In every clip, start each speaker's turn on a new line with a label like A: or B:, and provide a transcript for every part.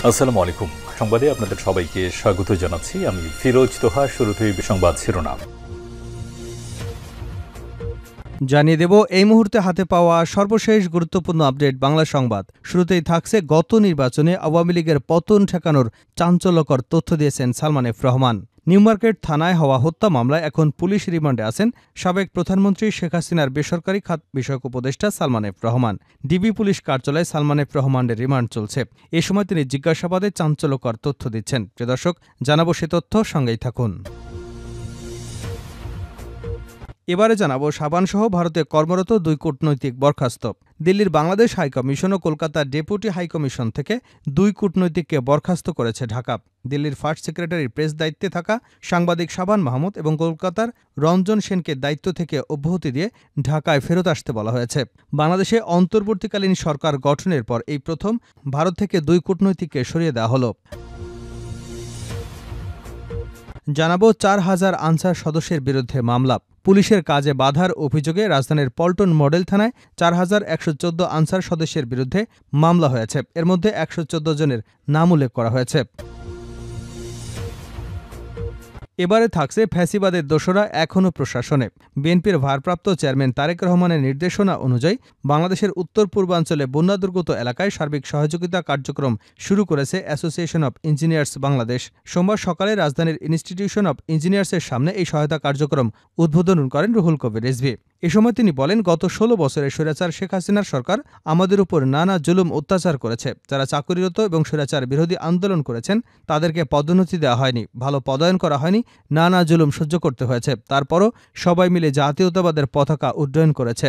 A: আসসালামু আলাইকুম। সংবাদে আপনাদের সবাইকে স্বাগত জানাচ্ছি। আমি ফিরোজ তোহা। শুরুতেই সংবাদ শিরোনাম
B: জানিয়ে দেব এই মুহূর্তে হাতে পাওয়া সর্বশেষ গুরুত্বপূর্ণ আপডেট বাংলা সংবাদ। শুরুতেই থাকছে গত নির্বাচনে আওয়ামী লীগের পতন ঠেকানোর চাঞ্চল্যকর তথ্য দিয়েছেন সালমান এফ রহমান। নিউমার্কেট থানায় হওয়া হত্যা মামলায় এখন পুলিশ রিমান্ডে আছেন সাবেক প্রধানমন্ত্রী শেখ হাসিনার বেসরকারি খাত বিষয়ক উপদেষ্টা Salman F Rahman. DB police কার্যালয়ে সালমান এফ রহমানের রিমান্ড চলছে। এ সময় তিনি জিজ্ঞাসাবাদে চাঞ্চল্যকর তথ্য দিচ্ছেন। প্রিয় দর্শক, জানাবো সে তথ্য, সঙ্গেই থাকুন। এবারে জানাবো সাবানসহ ভারতে কর্মরত 2 কূটনৈতিক বরখাস্ত। দিল্লির বাংলাদেশ হাইকমিশন ও কলকাতার ডেপুটি হাইকমিশন থেকে 2 কূটনৈতিককে বরখাস্ত করেছে ঢাকা। দিল্লির ফার্স্ট সেক্রেটারির প্রেস দায়িত্বে থাকা সাংবাদিক শাবান মাহমুদ এবং কলকাতার রঞ্জন সেনকে দায়িত্ব থেকে অব্যাহতি দিয়ে ঢাকায় ফেরত আসতে বলা হয়েছে। বাংলাদেশে অন্তর্বর্তীকালীন সরকার গঠনের পর এই প্রথম ভারত থেকে 2 কূটনৈতিককে সরিয়ে দেওয়া হলো। জানাবো 4000 আনসার সদস্যের বিরুদ্ধে মামলা। পুলিশের কাজে বাধার অভিযোগে রাজধানীর পল্টন মডেল থানায় 4114 আনসার সদস্যের বিরুদ্ধে মামলা হয়েছে। এর মধ্যে 114 জনের নাম উল্লেখ করা হয়েছে। এবারে থাকছে ফ্যাসিবাদের দোসরা এখনও প্রশাসনে। বিএনপির ভারপ্রাপ্ত চেয়ারম্যান তারেক রহমানের নির্দেশনা অনুযায়ী বাংলাদেশের উত্তর পূর্বাঞ্চলে বন্যাদুর্গত এলাকায় সার্বিক সহযোগিতা কার্যক্রম শুরু করেছে অ্যাসোসিয়েশন অব ইঞ্জিনিয়ার্স বাংলাদেশ। সোমবার সকালে রাজধানীর ইনস্টিটিউশন অব ইঞ্জিনিয়ার্সের সামনে এই সহায়তা কার্যক্রম উদ্বোধন করেন রুহুল কবির রিজভী। এ সময় তিনি বলেন, গত 16 বছরে স্বৈরাচার শেখ হাসিনার সরকার আমাদের উপর নানা জুলুম অত্যাচার করেছে। যারা চাকরিরত এবং স্বৈরাচার বিরোধী আন্দোলন করেছেন তাদেরকে পদোন্নতি দেওয়া হয়নি, ভালো পদায়ন করা হয়নি, নানা জুলুম সহ্য করতে হয়েছে। তারপরও সবাই মিলে জাতীয়তাবাদের পতাকা উড্ডয়ন করেছে।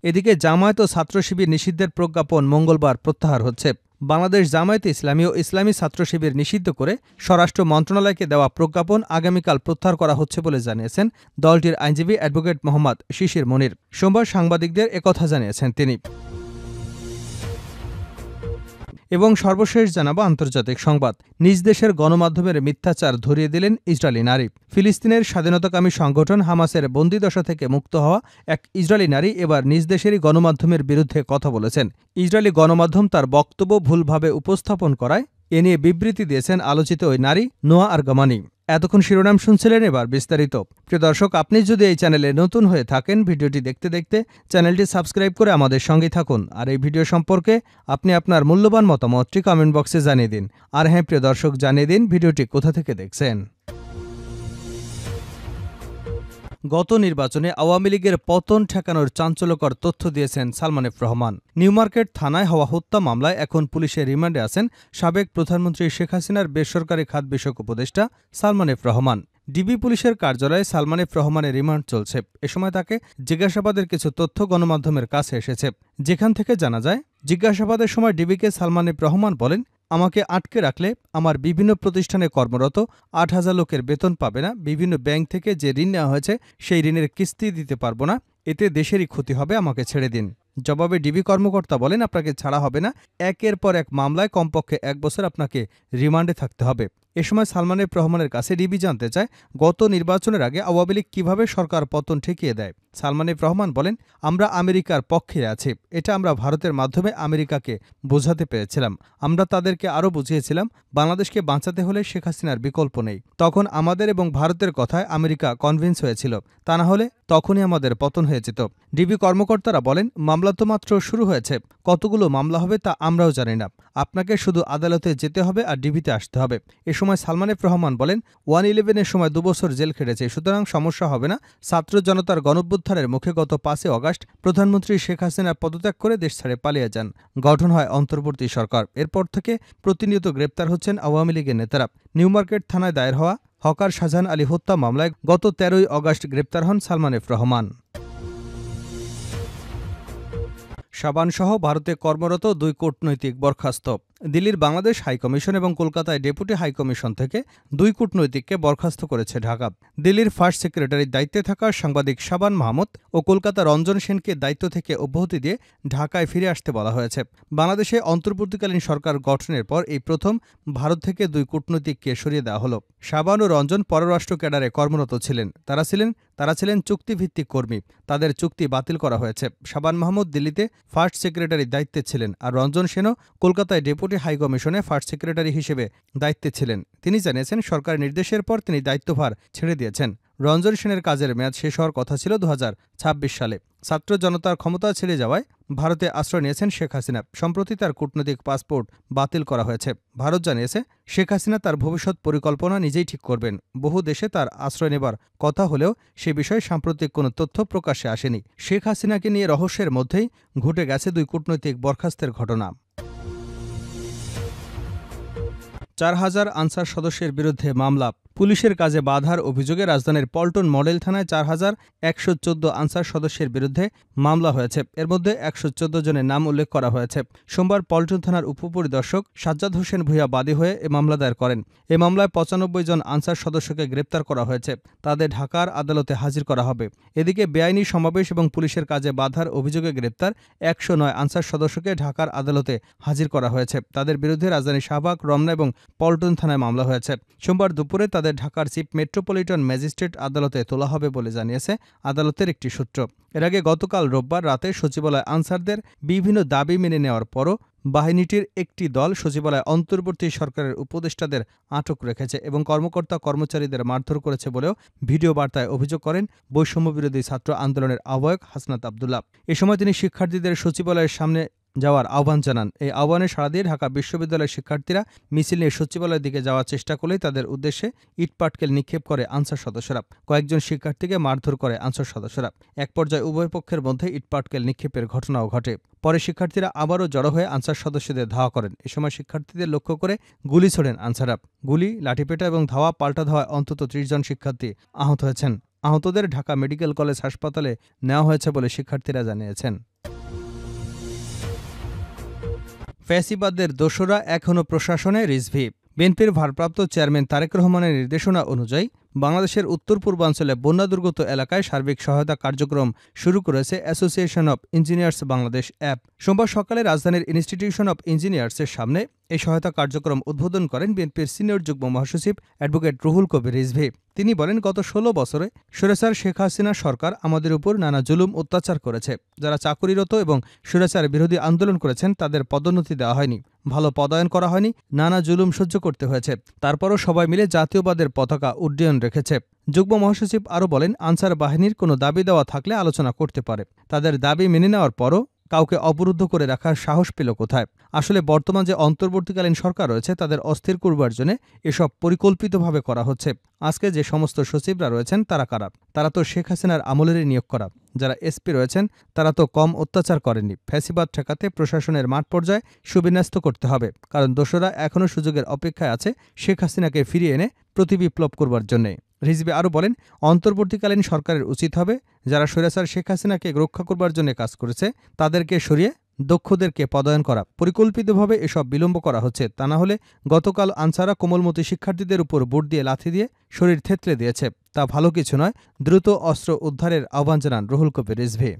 B: এদিকে জামায়াত ও ছাত্র শিবির নিষিদ্ধের প্রজ্ঞাপন মঙ্গলবার প্রত্যাহার হচ্ছে। বাংলাদেশ জামায়াতে ইসলামী ও ইসলামী ছাত্র শিবির নিষিদ্ধ করে স্বরাষ্ট্র মন্ত্রণালয়কে দেওয়া প্রজ্ঞাপন আগামীকাল প্রত্যাহার করা হচ্ছে বলে জানিয়েছেন দলটির আইনজীবী অ্যাডভোকেট মোহাম্মদ শিশির মনির। সোমবার সাংবাদিকদের একথা জানিয়েছেন তিনি। এবং সর্বশেষ জানাবো আন্তর্জাতিক সংবাদ। নিজ দেশের গণমাধ্যমের মিথ্যাচার ধরিয়ে দিলেন ইসরায়েলি নারী। ফিলিস্তিনের স্বাধীনতাকামী সংগঠন হামাসের বন্দিদশা থেকে মুক্ত হওয়া এক ইসরায়েলি নারী এবার নিজ দেশেরই গণমাধ্যমের বিরুদ্ধে কথা বলেছেন। ইসরায়েলি গণমাধ্যম তার বক্তব্য ভুলভাবে উপস্থাপন করায় এ নিয়ে বিবৃতি দিয়েছেন আলোচিত ওই নারী নোয়া আরগামানি। এতক্ষণ শিরোনাম শুনছিলেন, এবার বিস্তারিত। প্রিয় দর্শক, আপনি যদি এই চ্যানেলে নতুন হয়ে থাকেন, ভিডিওটি দেখতে দেখতে চ্যানেলটি সাবস্ক্রাইব করে আমাদের সঙ্গেই থাকুন। আর এই ভিডিও সম্পর্কে আপনি আপনার মূল্যবান মতামতটি কমেন্ট বক্সে জানিয়ে দিন। আর হ্যাঁ প্রিয় দর্শক, জানিয়ে দিন ভিডিওটি কোথা থেকে দেখছেন। গত নির্বাচনে আওয়ামী লীগের পতন ঠেকানোর চাঞ্চল্যকর তথ্য দিয়েছেন সালমান এফ রহমান। নিউমার্কেট থানায় হওয়া হত্যা মামলায় এখন পুলিশের রিমান্ডে আছেন সাবেক প্রধানমন্ত্রী শেখ হাসিনার বেসরকারি খাত বিষয়ক উপদেষ্টা সালমান এফ রহমান। ডিবি পুলিশের কার্যালয়ে সালমান এফ রহমানের রিমান্ড চলছে। এ সময় তাকে জিজ্ঞাসাবাদের কিছু তথ্য গণমাধ্যমের কাছে এসেছে, যেখান থেকে জানা যায় জিজ্ঞাসাবাদের সময় ডিবিকে সালমান এফ রহমান বলেন, আমাকে আটকে রাখলে আমার বিভিন্ন প্রতিষ্ঠানে কর্মরত 8000 লোকের বেতন পাবে না, বিভিন্ন ব্যাংক থেকে যে ঋণ নেওয়া হয়েছে সেই ঋণের কিস্তি দিতে পারবো না, এতে দেশেরই ক্ষতি হবে, আমাকে ছেড়ে দিন। জবাবে ডিবি কর্মকর্তা বলেন, আপনাকে ছাড়া হবে না, একের পর এক মামলায় কমপক্ষে 1 বছর আপনাকে রিমান্ডে থাকতে হবে। এ সময় সালমান এফ রহমানের কাছে ডিবি জানতে চায়, গত নির্বাচনের আগে আওয়ামী লীগ কীভাবে সরকার পতন ঠেকিয়ে দেয়। সালমান এফ রহমান বলেন, আমরা আমেরিকার পক্ষে আছি, এটা আমরা ভারতের মাধ্যমে আমেরিকাকে বোঝাতে পেরেছিলাম। আমরা তাদেরকে আরও বুঝিয়েছিলাম বাংলাদেশকে বাঁচাতে হলে শেখ হাসিনার বিকল্প নেই। তখন আমাদের এবং ভারতের কথায় আমেরিকা কনভিন্স হয়েছিল, তা না হলে তখনই আমাদের পতন হয়ে যেত। ডিবি কর্মকর্তারা বলেন, মামলা তো মাত্র শুরু হয়েছে, কতগুলো মামলা হবে তা আমরাও জানি না, আপনাকে শুধু আদালতে যেতে হবে আর ডিবিতে আসতে হবে। এ সময় সালমান এফ রহমান বলেন, 1/11-এর সময় 2 বছর জেল খেটেছে, সুতরাং সমস্যা হবে না। ছাত্র জনতার গণঅভ্যুত্থানের মুখে গত 5 আগস্ট প্রধানমন্ত্রী শেখ হাসিনা পদত্যাগ করে দেশ ছেড়ে পালিয়ে যান। গঠন হয় অন্তর্বর্তী সরকার। এরপর থেকে প্রতিনিয়ত গ্রেপ্তার হচ্ছেন আওয়ামী লীগের নেতারা। নিউমার্কেট থানায় দায়ের হওয়া হকার শাহজাহান আলী হত্যা মামলায় গত 13 আগস্ট গ্রেপ্তার হন সালমান এফ রহমান। সাবানসহ ভারতে কর্মরত 2 কূটনৈতিক বরখাস্ত। দিল্লির বাংলাদেশ হাইকমিশন এবং কলকাতায় ডেপুটি হাইকমিশন থেকে 2 কূটনৈতিককে বরখাস্ত করেছে ঢাকা। দিল্লির ফার্স্ট সেক্রেটারির দায়িত্বে থাকা সাংবাদিক শাবান মাহমুদ ও কলকাতা রঞ্জন সেনকে দায়িত্ব থেকে অব্যাহতি দিয়ে ঢাকায় ফিরে আসতে বলা হয়েছে। বাংলাদেশে অন্তর্বর্তীকালীন সরকার গঠনের পর এই প্রথম ভারত থেকে 2 কূটনৈতিককে সরিয়ে দেওয়া হলো। শাবান ও রঞ্জন পররাষ্ট্র ক্যাডারে কর্মরত ছিলেন। তারা ছিলেন তারা ছিলেন চুক্তিভিত্তিক কর্মী। তাদের চুক্তি বাতিল করা হয়েছে। শাবান মাহমুদ দিল্লিতে ফার্স্ট সেক্রেটারির দায়িত্বে ছিলেন, আর রঞ্জন সেনও কলকাতায় ডেপুটি হাইকমিশনে ফার্স্ট সেক্রেটারি হিসেবে দায়িত্বে ছিলেন। তিনি জানিয়েছেন, সরকারের নির্দেশের পর তিনি দায়িত্বভার ছেড়ে দিয়েছেন। রঞ্জন সেনের কাজের মেয়াদ শেষ হওয়ার কথা ছিল 2026 সালে। ছাত্র জনতার ক্ষমতা ছেড়ে যাওয়ায় ভারতে আশ্রয় নিয়েছেন শেখ হাসিনা। সম্প্রতি তার কূটনৈতিক পাসপোর্ট বাতিল করা হয়েছে। ভারত জানিয়েছে, শেখ হাসিনা তার ভবিষ্যৎ পরিকল্পনা নিজেই ঠিক করবেন। বহু দেশে তার আশ্রয় নেবার কথা হলেও সে বিষয়ে সাম্প্রতিক কোনো তথ্য প্রকাশ্যে আসেনি। শেখ হাসিনাকে নিয়ে রহস্যের মধ্যেই ঘটে গেছে 2 কূটনৈতিক বরখাস্তের ঘটনা। 4000 আনসার সদস্যের বিরুদ্ধে মামলা। পুলিশের কাজে বাধার অভিযোগে রাজধানীর পল্টন মডেল থানায় 4114 আনসার সদস্যের বিরুদ্ধে মামলা হয়েছে। এর মধ্যে 114 জনের নাম উল্লেখ করা হয়েছে। সোমবার পল্টন থানার উপপরিদর্শক সাজ্জাদ হোসেন ভূঁইয়া বাদী হয়ে এ মামলা দায়ের করেন। এ মামলায় 95 জন আনসার সদস্যকে গ্রেপ্তার করা হয়েছে। তাদের ঢাকার আদালতে হাজির করা হবে। এদিকে বেআইনি সমাবেশ এবং পুলিশের কাজে বাধার অভিযোগে গ্রেপ্তার 109 আনসার সদস্যকে ঢাকার আদালতে হাজির করা হয়েছে। তাদের বিরুদ্ধে রাজধানীর শাহবাগ, রমনা এবং পল্টন থানায় মামলা হয়েছে। সোমবার দুপুরে তাদের ঢাকার চিফ মেট্রোপলিটন ম্যাজিস্ট্রেট আদালতে তোলা হবে বলে জানিয়েছে আদালতের একটি সূত্র। এর আগে গতকাল রোববার রাতে সচিবালয় আনসারদের বিভিন্ন দাবি মেনে নেওয়ার পরও বাহিনীটির একটি দল সচিবালয় অন্তর্বর্তী সরকারের উপদেষ্টাদের আটক রেখেছে এবং কর্মচারীদের মারধর করেছে বলেও ভিডিও বার্তায় অভিযোগ করেন বৈষম্যবিরোধী ছাত্র আন্দোলনের আহ্বায়ক হাসনাত আব্দুল্লাহ। এ সময় তিনি শিক্ষার্থীদের সচিবালয়ের সামনে যাওয়ার আহ্বান জানান। এই আহ্বানে সাড়া দিয়ে ঢাকা বিশ্ববিদ্যালয়ের শিক্ষার্থীরা মিছিল নিয়ে সচিবালয়ের দিকে যাওয়ার চেষ্টা করলেই তাদের উদ্দেশ্যে ইটপাটকেল নিক্ষেপ করে আনসার সদস্যরা। কয়েকজন শিক্ষার্থীকে মারধর করে আনসার সদস্যরা। এক পর্যায়ে উভয় পক্ষের মধ্যে ইটপাটকেল নিক্ষেপের ঘটনাও ঘটে। পরে শিক্ষার্থীরা আবারও জড়ো হয়ে আনসার সদস্যদের ধাওয়া করেন। এ সময় শিক্ষার্থীদের লক্ষ্য করে গুলি ছোড়েন আনসাররা। গুলি, লাঠিপেটা এবং পাল্টা ধাওয়ায় অন্তত 30 জন শিক্ষার্থী আহত হয়েছেন। আহতদের ঢাকা মেডিকেল কলেজ হাসপাতালে নেওয়া হয়েছে বলে শিক্ষার্থীরা জানিয়েছেন। ফ্যাসিবাদের দোসররা এখনও প্রশাসনে রিজভি। বিএনপির ভারপ্রাপ্ত চেয়ারম্যান তারেক রহমানের নির্দেশনা অনুযায়ী বাংলাদেশের উত্তর পূর্বাঞ্চলে বন্যাদুর্গত এলাকায় সার্বিক সহায়তা কার্যক্রম শুরু করেছে association of engineers Bangladesh app. সোমবার সকালে রাজধানীর ইনস্টিটিউশন অব ইঞ্জিনিয়ার্সের সামনে এই সহায়তা কার্যক্রম উদ্বোধন করেন বিএনপির সিনিয়র যুগ্ম মহাসচিব অ্যাডভোকেট রুহুল কবির রিজভী। তিনি বলেন, গত 16 বছরে স্বৈরাচার শেখ হাসিনা সরকার আমাদের উপর নানা জুলুম অত্যাচার করেছে। যারা চাকুরিরত এবং স্বৈরাচার বিরোধী আন্দোলন করেছেন তাদের পদোন্নতি দেওয়া হয়নি, ভালো পদায়ন করা হয়নি, নানা জুলুম সহ্য করতে হয়েছে। তারপরও সবাই মিলে জাতীয়বাদের পতাকা উড্ডয়ন রেখেছে। যুগ্ম মহাসচিব আরও বলেন, আনসার বাহিনীর কোনো দাবি দেওয়া থাকলে আলোচনা করতে পারে। তাদের দাবি মেনে নেওয়ার পরও কাউকে অবরুদ্ধ করে রাখার সাহস পেল কোথায়? আসলে বর্তমান যে অন্তর্বর্তীকালীন সরকার রয়েছে তাদের অস্থির করবার জন্য এসব পরিকল্পিতভাবে করা হচ্ছে। আজকে যে সমস্ত সচিবরা রয়েছেন তারা কারা? তারা তো শেখ হাসিনার আমলেরই নিয়োগ করা। যারা এসপি রয়েছেন তারা তো কম অত্যাচার করেননি। ফ্যাসিবাদ ঠেকাতে প্রশাসনের মাঠ পর্যায়ে সুবিন্যস্ত করতে হবে, কারণ দোসররা এখনও সুযোগের অপেক্ষায় আছে শেখ হাসিনাকে ফিরিয়ে এনে প্রতিবিপ্লব করবার জন্যে। রিজভী আরও বলেন, অন্তর্বর্তীকালীন সরকারের উচিত হবে যারা স্বৈরাচার শেখ হাসিনাকে রক্ষা করবার জন্য কাজ করেছে তাদেরকে সরিয়ে দক্ষদেরকে পদায়ন করা। পরিকল্পিতভাবে এসব বিলম্ব করা হচ্ছে। তা না হলে গতকাল আনসাররা কোমলমতি শিক্ষার্থীদের উপর বুট দিয়ে লাথি দিয়ে শরীর থেতলে দিয়েছে। তা ভালো কিছু নয়। দ্রুত অস্ত্র উদ্ধারের আহ্বান জানান রুহুল কবির রিজভী।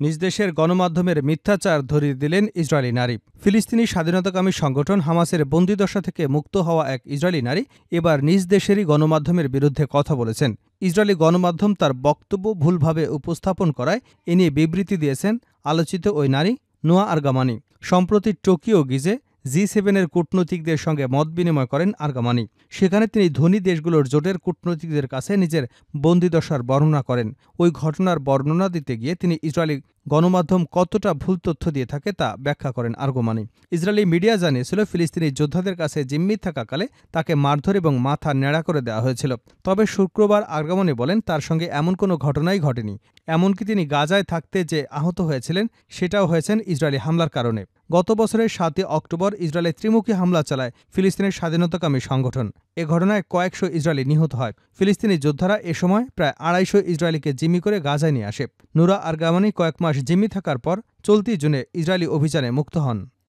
B: নিজ দেশের গণমাধ্যমের মিথ্যাচার ধরিয়ে দিলেন ইসরায়েলি নারী। ফিলিস্তিনি স্বাধীনতাকামী সংগঠন হামাসের বন্দিদশা থেকে মুক্ত হওয়া এক ইসরায়েলি নারী এবার নিজ দেশেরই গণমাধ্যমের বিরুদ্ধে কথা বলেছেন। ইসরায়েলি গণমাধ্যম তার বক্তব্য ভুলভাবে উপস্থাপন করায় এ নিয়ে বিবৃতি দিয়েছেন আলোচিত ওই নারী নোয়া আরগামানি। সম্প্রতি টোকিও গিজে G7-এর কূটনৈতিকদের সঙ্গে মত বিনিময় করেন আরগামানি। সেখানে তিনি ধনী দেশগুলোর জোটের কূটনৈতিকদের কাছে নিজের বন্দিদশার বর্ণনা করেন। ওই ঘটনার বর্ণনা দিতে গিয়ে তিনি ইসরায়েলি গণমাধ্যম কতটা ভুল তথ্য দিয়ে থাকে তা ব্যাখ্যা করেন আরগামানি। ইসরায়েলি মিডিয়া জানিয়েছিল ফিলিস্তিনি যোদ্ধাদের কাছে জিম্মি থাকাকালে তাকে মারধর এবং মাথা ন্যাড়া করে দেওয়া হয়েছিল। তবে শুক্রবার আরগামানি বলেন তার সঙ্গে এমন কোনো ঘটনাই ঘটেনি। এমনকি তিনি গাজায় থাকতে যে আহত হয়েছিলেন সেটাও হয়েছেন ইসরায়েলি হামলার কারণে। গত বছরের 7 অক্টোবর ইসরায়েলে ত্রিমুখী হামলা চালায় ফিলিস্তিনের স্বাধীনতাকামী সংগঠন। এ ঘটনায় কয়েকশো ইসরায়েলি নিহত হয়। ফিলিস্তিনি যোদ্ধারা এ সময় প্রায় 250 ইসরায়েলিকে জিম্মি করে গাজায় নিয়ে আসে। নুরা আরগামানি কয়েক মাস জিম্মি থাকার পর চলতি জুনে ইসরায়েলি অভিযানে মুক্ত হন।